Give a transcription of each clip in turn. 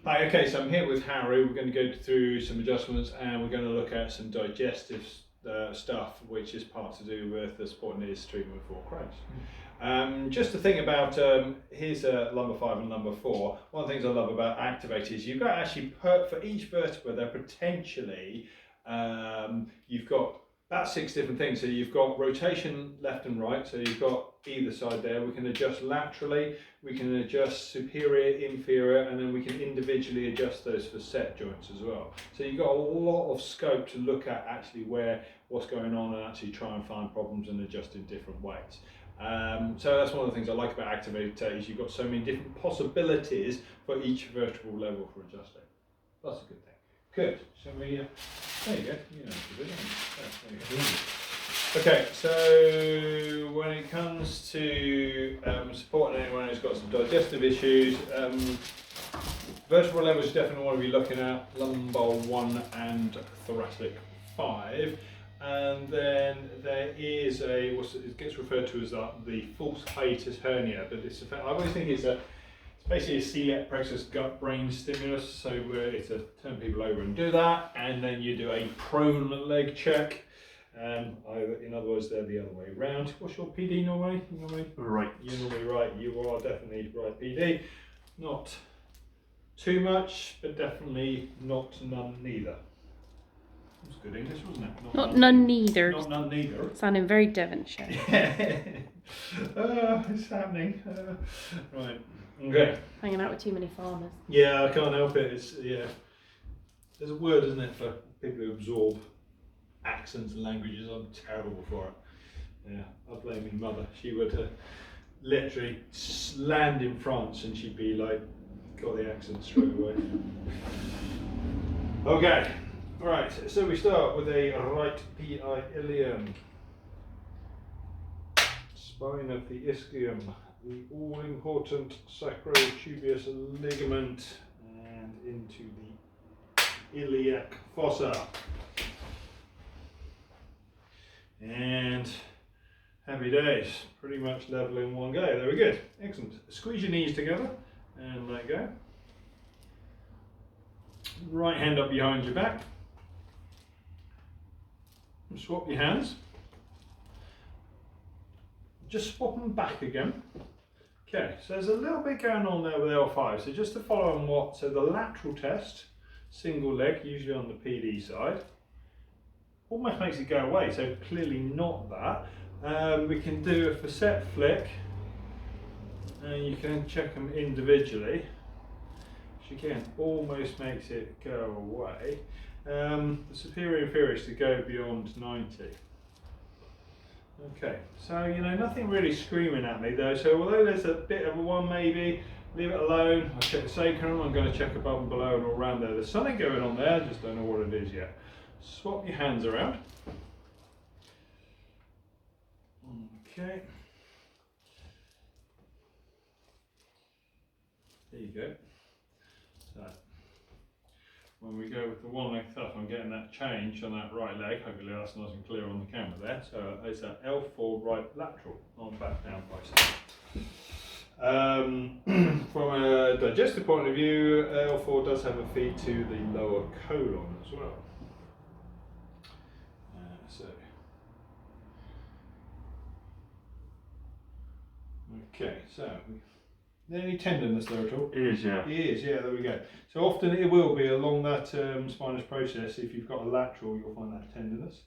Hi, okay, so I'm here with Harry. We're going to go through some adjustments and we're going to look at some digestive stuff, which is part to do with the support needs treatment for Crohn's. Just the thing about, here's lumbar 5 and lumbar 4. One of the things I love about Activator is you've got actually, for each vertebra, there potentially, you've got about 6 different things. So you've got rotation left and right, so you've got either side there. We can adjust laterally, we can adjust superior, inferior, and then we can individually adjust those for set joints as well. So you've got a lot of scope to look at actually what's going on and actually try and find problems and adjust in different ways. So that's one of the things I like about Activator is you've got so many different possibilities for each vertebral level for adjusting. That's a good thing. Good. Shall we? There you go. You know what to do. There you go. Okay, so when it comes to supporting anyone who's got some digestive issues, vertebral levels you definitely want to be looking at lumbar 1 and thoracic 5. And then there is it gets referred to as the false hiatus hernia, but I always think it's basically a celiac process gut-brain stimulus, so it's to turn people over and do that, and then you do a prone leg check. In other words, they're the other way around. What's your PD normally? Right. You're normally right. You are definitely right PD. Not too much, but definitely not none neither. That's good English, wasn't it? Not none neither. Not none neither. Sounding very Devonshire. It's happening. Right. Okay. Hanging out with too many farmers. Yeah, I can't help it. There's a word, isn't it, for people who absorb accents and languages. I'm terrible for it. Yeah, I blame my mother. She would literally land in France and she'd be like, got the accent straight away. Okay, alright, so we start with a right PI ilium, spine of the ischium, the all-important sacrotuberous ligament, and into the iliac fossa. And happy days, pretty much level in one go. There we go. Excellent. Squeeze your knees together and let go. Right hand up behind your back. And swap your hands. Just swap them back again. Okay, so there's a little bit going on there with L5. So just to follow on so the lateral test, single leg, usually on the PD side, almost makes it go away, so clearly not that. We can do a facet flick, and you can check them individually, which again almost makes it go away. The superior inferior is to go beyond 90. Okay, so nothing really screaming at me though, so although there's a bit of a one maybe, leave it alone. I'll check the sacrum, I'm going to check above and below and all around there. There's something going on there, just don't know what it is yet. Swap your hands around. Okay. There you go. So, when we go with the one leg stuff, I'm getting that change on that right leg. Hopefully that's nice and clear on the camera there. So it's an L4 right lateral, not back down bicep. From a digestive point of view, L4 does have a feed to the lower colon as well. Okay, so any tenderness there at all? It is, yeah. It is, yeah, there we go. So often it will be along that spinous process. If you've got a lateral, you'll find that tenderness.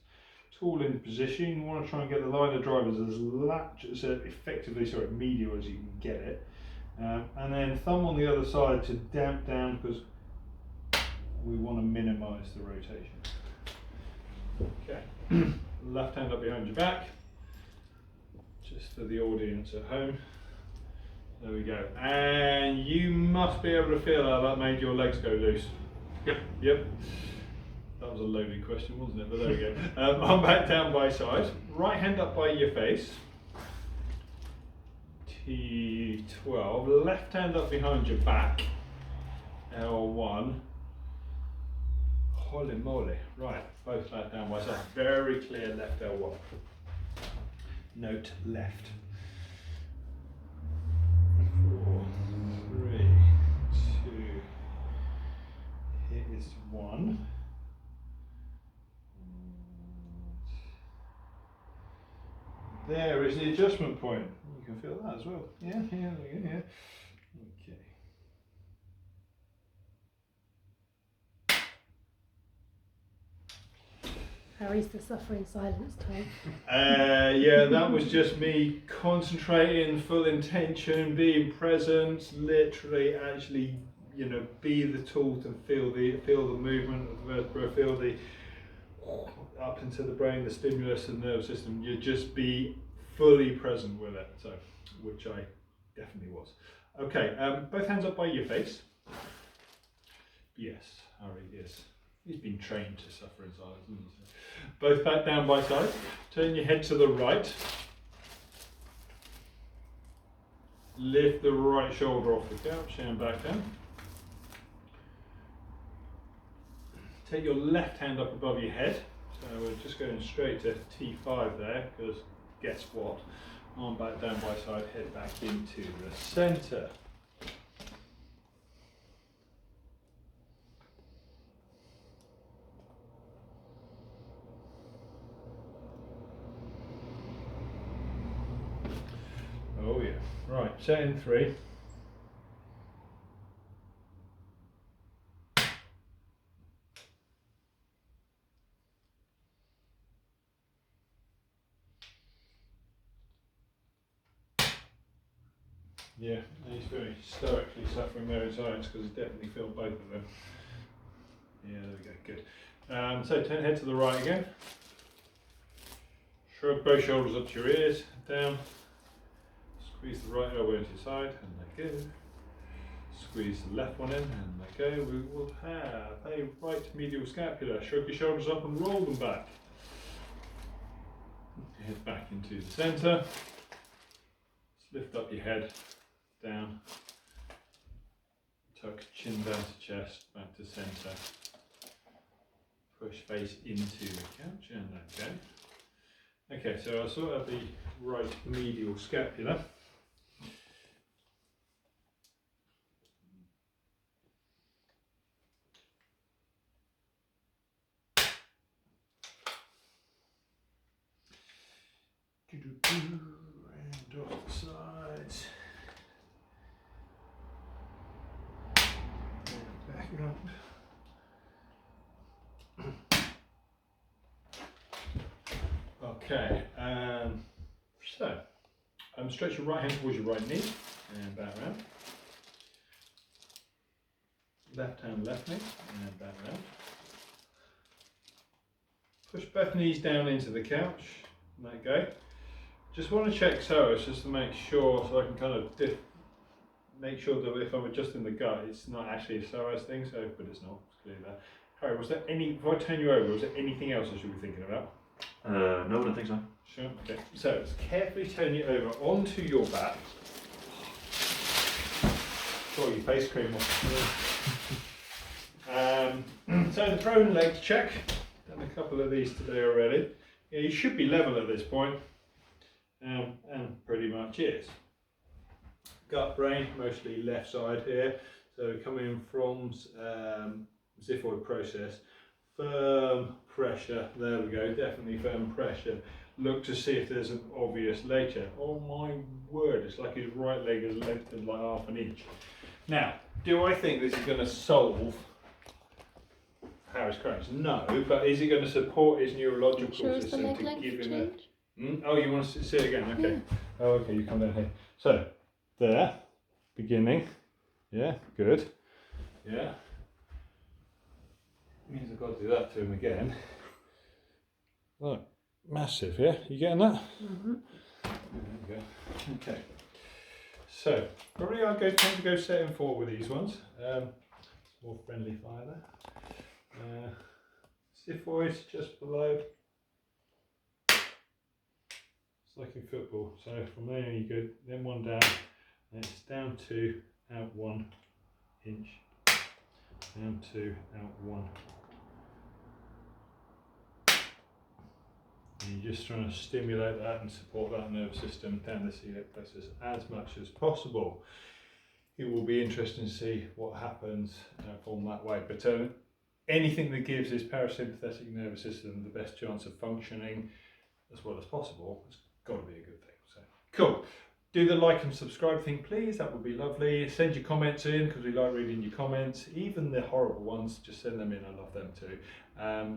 Tool in position, you want to try and get the line of drivers as effectively medial as you can get it. And then thumb on the other side to damp down, because we want to minimise the rotation. Okay, left hand up behind your back, just for the audience at home. There we go. And you must be able to feel how that made your legs go loose. Yep. Yep. That was a loaded question, wasn't it? But there we go. Arm back down by side. Right hand up by your face. T12. Left hand up behind your back. L1. Holy moly. Right. Both flat down by side. Very clear left L1. Note left. 4, 3, 2, 1. There is the adjustment point. You can feel that as well. Yeah, yeah, yeah. Okay. Harry's the suffering silence type. Yeah, that was just me concentrating, full intention, being present, literally actually, you know, be the tool to feel the movement of the vertebra, feel the up into the brain, the stimulus and nervous system. You just be fully present with it. So, which I definitely was. Okay, both hands up by your face. Yes, Harry is. He's been trained to suffer in silence, isn't he? Both back down by side. Turn your head to the right. Lift the right shoulder off the couch and back down. Take your left hand up above your head. So we're just going straight to T5 there, because guess what? Arm back down by side, head back into the centre. Oh yeah. Right, set in 3. Yeah, he's very stoically suffering there in silence because he's definitely felt both of them. Yeah, there we go, good. So turn head to the right again. Shrug both shoulders up to your ears, down. Squeeze the right elbow into your side, and let go. Squeeze the left one in, and let go. We will have a right medial scapula. Shrug your shoulders up and roll them back. Head back into the centre. Lift up your head, down. Tuck chin down to chest, back to centre. Push face into the couch, and let go. Okay, so I'll sort out the right medial scapula. And off the sides. And back up. Okay, so stretch your right hand towards your right knee and back round. Left hand, left knee and back round. Push both knees down into the couch. Let go. Just want to check psoas just to make sure, so I can kind of make sure that if I'm adjusting the gut, it's not actually a psoas thing. So, but it's not. It's clear there. Harry, was there any? If I turn you over, was there anything else I should be thinking about? No, I don't think so. Sure. Okay. So, let's carefully turn you over onto your back. Draw your face cream off. So the prone legs check. Done a couple of these today already. Yeah, you should be level at this point, and pretty much is. Gut brain, mostly left side here. So coming from xiphoid process, firm pressure. There we go. Definitely firm pressure. Look to see if there's an obvious later. Oh my word! It's like his right leg is lengthened like half an inch. Now, do I think this is going to solve Harry's Crohn's? No, but is it going to support his neurological system to give him a... Oh, you want to see it again? Okay. Yeah. Oh, okay, you come down here. So, there, beginning. Yeah, good. Yeah. Means I've got to do that to him again. Look, massive, yeah? You getting that? Mm-hmm. There we go. Okay. So, probably I'll tend to go set in 4 with these ones. More friendly fire there. Xiphoid just below. It's like in football. So from there you go, then 1 down, and it's down 2, out 1 inch, down 2, out 1. And you're just trying to stimulate that and support that nervous system down the celiac plexus as much as possible. It will be interesting to see what happens from that way. But anything that gives his parasympathetic nervous system the best chance of functioning as well as possible, it's got to be a good thing. So cool. Do the like and subscribe thing, please. That would be lovely. Send your comments in because we like reading your comments. Even the horrible ones, just send them in. I love them too.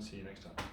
See you next time.